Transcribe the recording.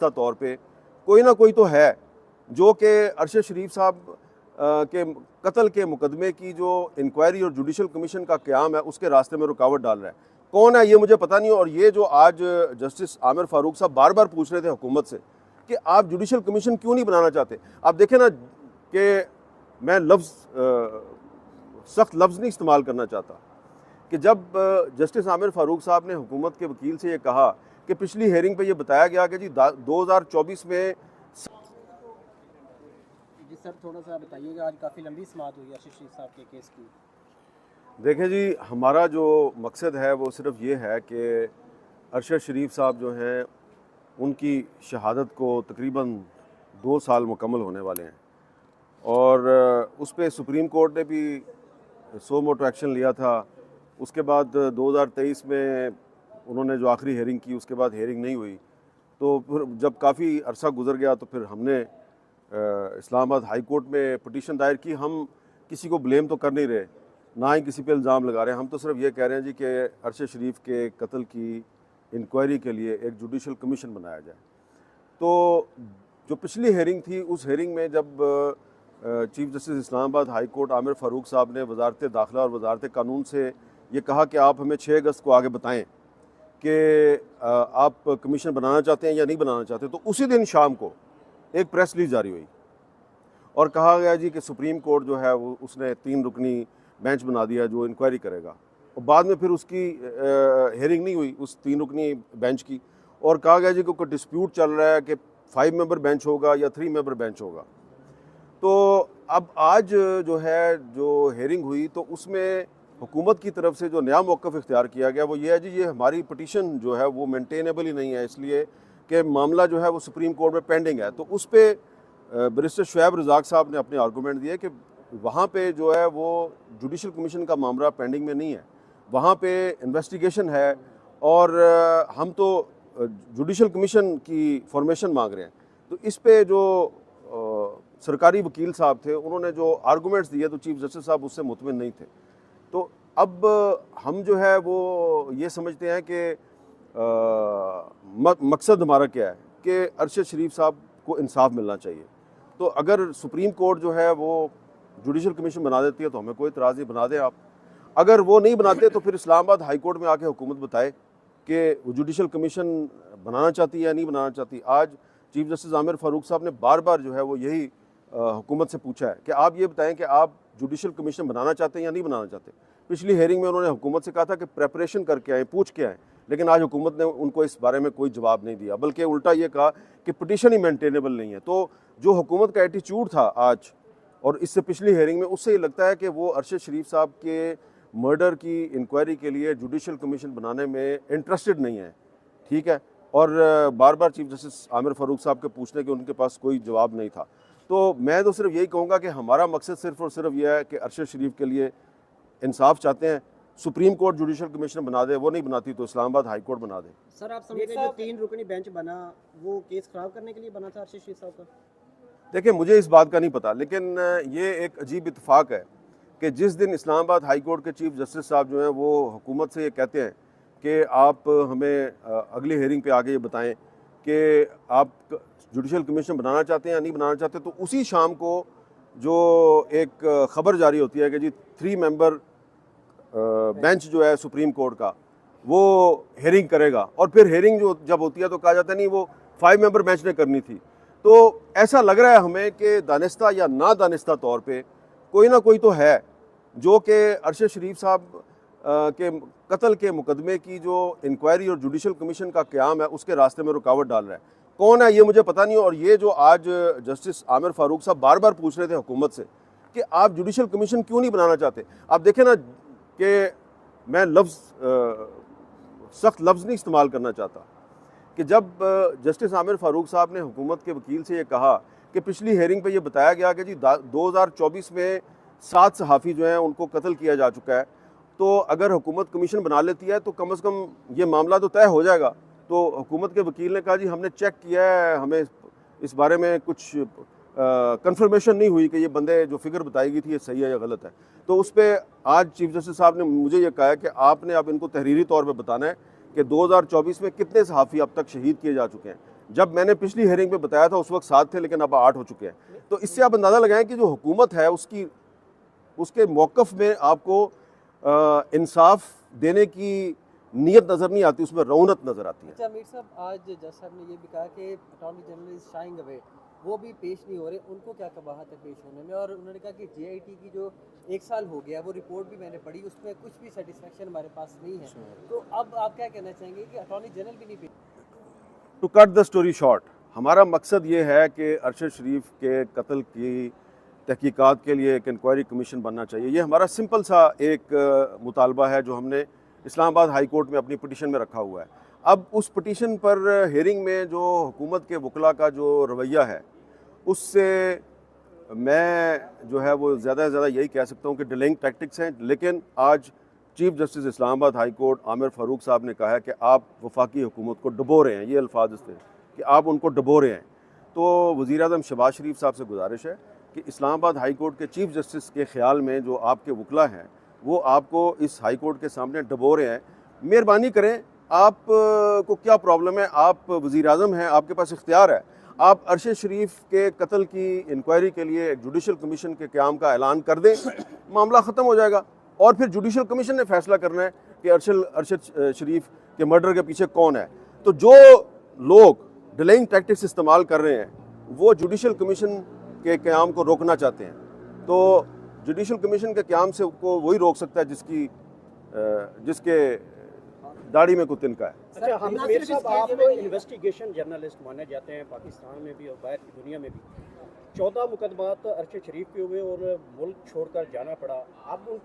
तौर पे कोई ना कोई तो है जो कि अरशद शरीफ साहब के कत्ल के मुकदमे की जो इंक्वायरी और जुडिशल कमीशन का क़याम है उसके रास्ते में रुकावट डाल रहा है। कौन है ये मुझे पता नहीं। और ये जो आज जस्टिस आमिर फारूक साहब बार बार पूछ रहे थे हुकूमत से कि आप जुडिशल कमीशन क्यों नहीं बनाना चाहते। आप देखें ना कि मैं सख्त लफ्ज़ नहीं इस्तेमाल करना चाहता कि जब जस्टिस आमिर फारूक साहब ने हुकूमत के वकील से ये कहा कि पिछली हेयरिंग पे ये बताया गया कि जी 2024 में। जी सर, थोड़ा सा बताइएगा, आज काफ़ी लंबी समाअत हुई अरशद शरीफ साहब के केस की। देखें जी, हमारा जो मकसद है वो सिर्फ ये है कि अरशद शरीफ साहब जो हैं उनकी शहादत को तकरीबन 2 साल मुकम्मल होने वाले हैं और उस पर सुप्रीम कोर्ट ने भी सो मोटो एक्शन लिया था। उसके बाद 2023 में उन्होंने जो आखिरी हेयरिंग की उसके बाद हेयरिंग नहीं हुई, तो फिर जब काफ़ी अरसा गुजर गया तो फिर हमने इस्लामाबाद हाई कोर्ट में पिटीशन दायर की। हम किसी को ब्लेम तो कर नहीं रहे, ना ही किसी पे इल्ज़ाम लगा रहे हैं। हम तो सिर्फ ये कह रहे हैं जी कि अरशद शरीफ के कत्ल की इंक्वायरी के लिए एक जुडिशल कमीशन बनाया जाए। तो जो पिछली हेयरिंग थी उस हेयरिंग में जब chief justice Islamabad high court Aamir Farooq साहब ने वजारत दाखिला और वजारत कानून से ये कहा कि आप हमें 6 अगस्त को आगे बताएं कि आप कमीशन बनाना चाहते हैं या नहीं बनाना चाहते, तो उसी दिन शाम को एक प्रेस रिलीज जारी हुई और कहा गया जी कि सुप्रीम कोर्ट जो है वो उसने 3 रुकनी बेंच बना दिया जो इंक्वायरी करेगा। और बाद में फिर उसकी हेयरिंग नहीं हुई उस 3 रुकनी बेंच की, और कहा गया जी कि कोई डिस्प्यूट चल रहा है कि 5 मेंबर बेंच होगा या 3 मेंबर बेंच होगा। तो अब आज जो है जो हेयरिंग हुई तो उसमें हुकूमत की तरफ से जो नया मौक़िफ़ इख्तियार किया गया वो ये है जी, ये हमारी पटिशन जो है वो मेंटेनेबल ही नहीं है, इसलिए कि मामला जो है वो सुप्रीम कोर्ट में पेंडिंग है। तो उस पर बैरिस्टर शुएब रज़ाक साहब ने अपने आर्गूमेंट दिए कि वहाँ पे जो है वो जुडिशल कमीशन का मामला पेंडिंग में नहीं है, वहाँ पे इन्वेस्टिगेशन है और हम तो जुडिशल कमीशन की फॉर्मेशन मांग रहे हैं। तो इस पे जो सरकारी वकील साहब थे उन्होंने जो आर्गूमेंट्स दिए तो चीफ जस्टिस साहब उससे मुतमिन नहीं थे। तो अब हम जो है वो ये समझते हैं कि मकसद हमारा क्या है कि अरशद शरीफ साहब को इंसाफ मिलना चाहिए। तो अगर सुप्रीम कोर्ट जो है वो जुडिशल कमीशन बना देती है तो हमें कोई इतराज़ नहीं, बना दे आप। अगर वो नहीं बनाते तो फिर इस्लामाबाद हाई कोर्ट में आके हुकूमत बताए कि वो जुडिशल कमीशन बनाना चाहती है या नहीं बनाना चाहती। आज चीफ जस्टिस आमिर फारूक साहब ने बार बार जो है वो यही हुकूमत से पूछा है कि आप ये बताएं कि आप जुडिशल कमीशन बनाना चाहते हैं या नहीं बनाना चाहते। पिछली हेयरिंग में उन्होंने हुकूमत से कहा था कि प्रेपरेशन करके आए, पूछ के आए, लेकिन आज हुकूमत ने उनको इस बारे में कोई जवाब नहीं दिया, बल्कि उल्टा ये कहा कि पिटीशन ही मेंटेनेबल नहीं है। तो जो हुकूमत का एटीट्यूड था आज और इससे पिछली हेयरिंग में, उससे ये लगता है कि वो अरशद शरीफ साहब के मर्डर की इंक्वायरी के लिए जुडिशल कमीशन बनाने में इंटरेस्टेड नहीं है। ठीक है, और बार बार चीफ जस्टिस आमिर फारूक साहब के पूछने के उनके पास कोई जवाब नहीं था। तो मैं तो सिर्फ यही कहूँगा कि हमारा मकसद सिर्फ और सिर्फ यह है कि अरशद शरीफ के लिए इंसाफ चाहते हैं। सुप्रीम कोर्ट जुडिशल कमीशन बना दे, वो नहीं बनाती तो इस्लामाबाद हाई कोर्ट बना दे। सर, आप समझते हैं जो 3 रुकनी बेंच बना वो केस खराब करने के लिए बना था अरशद शरीफ साहब का? देखिए, मुझे इस बात का नहीं पता, लेकिन ये एक अजीब इत्तेफाक है कि जिस दिन इस्लामाबाद हाई कोर्ट के चीफ जस्टिस साहब जो हैं वो हुकूमत से ये कहते हैं कि आप हमें अगली हेयरिंग पे आगे ये बताएं कि आप जुडिशल कमीशन बनाना चाहते हैं या नहीं बनाना चाहते, तो उसी शाम को जो एक ख़बर जारी होती है कि जी 3 मेंबर बेंच जो है सुप्रीम कोर्ट का वो हेयरिंग करेगा, और फिर हेयरिंग जो जब होती है तो कहा जाता है नहीं वो 5 मेंबर बेंच ने करनी थी। तो ऐसा लग रहा है हमें कि दानिस्ता या ना दानिस्ता तौर पे कोई ना कोई तो है जो कि अरशद शरीफ साहब के कत्ल के मुकदमे की जो इंक्वायरी और जुडिशल कमीशन का क़याम है उसके रास्ते में रुकावट डाल रहा है। कौन है ये मुझे पता नहीं। और ये जो आज जस्टिस आमिर फारूक साहब बार बार पूछ रहे थे हुकूमत से कि आप जुडिशल कमीशन क्यों नहीं बनाना चाहते। आप देखें ना कि मैं सख्त लफ्ज़ नहीं इस्तेमाल करना चाहता कि जब जस्टिस आमिर फारूक साहब ने हुकूमत के वकील से ये कहा कि पिछली हेयरिंग पे ये बताया गया कि जी 2024 में 7 सहाफ़ी जो हैं उनको कत्ल किया जा चुका है, तो अगर हुकूमत कमीशन बना लेती है तो कम से कम ये मामला तो तय हो जाएगा। तो हुकूमत के वकील ने कहा जी हमने चेक किया है, हमें इस बारे में कुछ कंफर्मेशन नहीं हुई कि ये बंदे जो फिगर बताई गई थी ये सही है या गलत है। तो उस पर आज चीफ जस्टिस साहब ने मुझे ये कहा है कि आपने अब इनको तहरीरी तौर पे बताना है कि 2024 में कितने सहाफ़ी अब तक शहीद किए जा चुके हैं। जब मैंने पिछली हेयरिंग में बताया था उस वक्त 7 थे, लेकिन अब 8 हो चुके हैं। तो इससे आप अंदाज़ा लगाएं कि जो हुकूमत है उसके मौक़िफ़ में आपको इंसाफ देने की नीयत नज़र नहीं आती, उसमें रौनक नज़र आती है। अच्छा मीर साहब, आज जज साहब ने ये भी कहा कि attorney general is sharing away, वो भी पेश नहीं हो रहे, उनको क्या कबाहत है पेश होने में? और उन्होंने कहा कि JIT की जो 1 साल हो गया, वो रिपोर्ट भी मैंने पढ़ी, उसमें कुछ भी सेटिस्फेक्शन हमारे पास नहीं है। तो अब आप क्या कहना चाहेंगे कि अटॉर्नी जनरल भी नहीं पेश? To cut the story short, हमारा मकसद ये है कि अरशद शरीफ के कत्ल की तहकीकात के लिए एक इंक्वायरी कमीशन बनना चाहिए। ये हमारा सिंपल सा एक मुतालबा है जो हमने इस्लामाबाद हाई कोर्ट में अपनी पिटीशन में रखा हुआ है। अब उस पिटीशन पर हेयरिंग में जो हुकूमत के वकला का जो रवैया है, उससे मैं जो है वो ज़्यादा से ज़्यादा यही कह सकता हूँ कि डिलेइंग टैक्टिक्स हैं। लेकिन आज chief justice Islamabad high court Aamir Farooq साहब ने कहा है कि आप वफाकी हुकूमत को डुबो रहे हैं, ये अल्फाज इससे कि आप उनको डुबो रहे हैं। तो वज़ीर आज़म शहबाज शरीफ साहब से गुजारिश है कि इस्लामाबाद हाई कोर्ट के चीफ जस्टिस के ख़्याल में जो आपके वकला हैं वो आपको इस हाई कोर्ट के सामने डुबो रहे हैं। मेहरबानी करें, आप को क्या प्रॉब्लम है? आप वज़ीर आज़म हैं, आपके पास इख्तियार है, आप अरशद शरीफ के कत्ल की इंक्वायरी के लिए एक जुडिशल कमीशन के क़याम का ऐलान कर दें, मामला ख़त्म हो जाएगा। और फिर जुडिशल कमीशन ने फैसला करना है कि अरशद शरीफ के मर्डर के पीछे कौन है। तो जो लोग डिलेइंग टैक्टिक्स इस्तेमाल कर रहे हैं वो जुडिशल कमीशन के क़याम को रोकना चाहते हैं। तो जुडिशल कमीशन के क़याम से को वही रोक सकता है जिसके दाढ़ी में कुछ तिनका है। अच्छा, हम मीर साहब, आप इन्वेस्टिगेशन जर्नलिस्ट माने जाते हैं पाकिस्तान में भी और बाहर की दुनिया में भी। 14 मुकदमात अरशद शरीफ के हुए और मुल्क छोड़कर जाना पड़ा। अब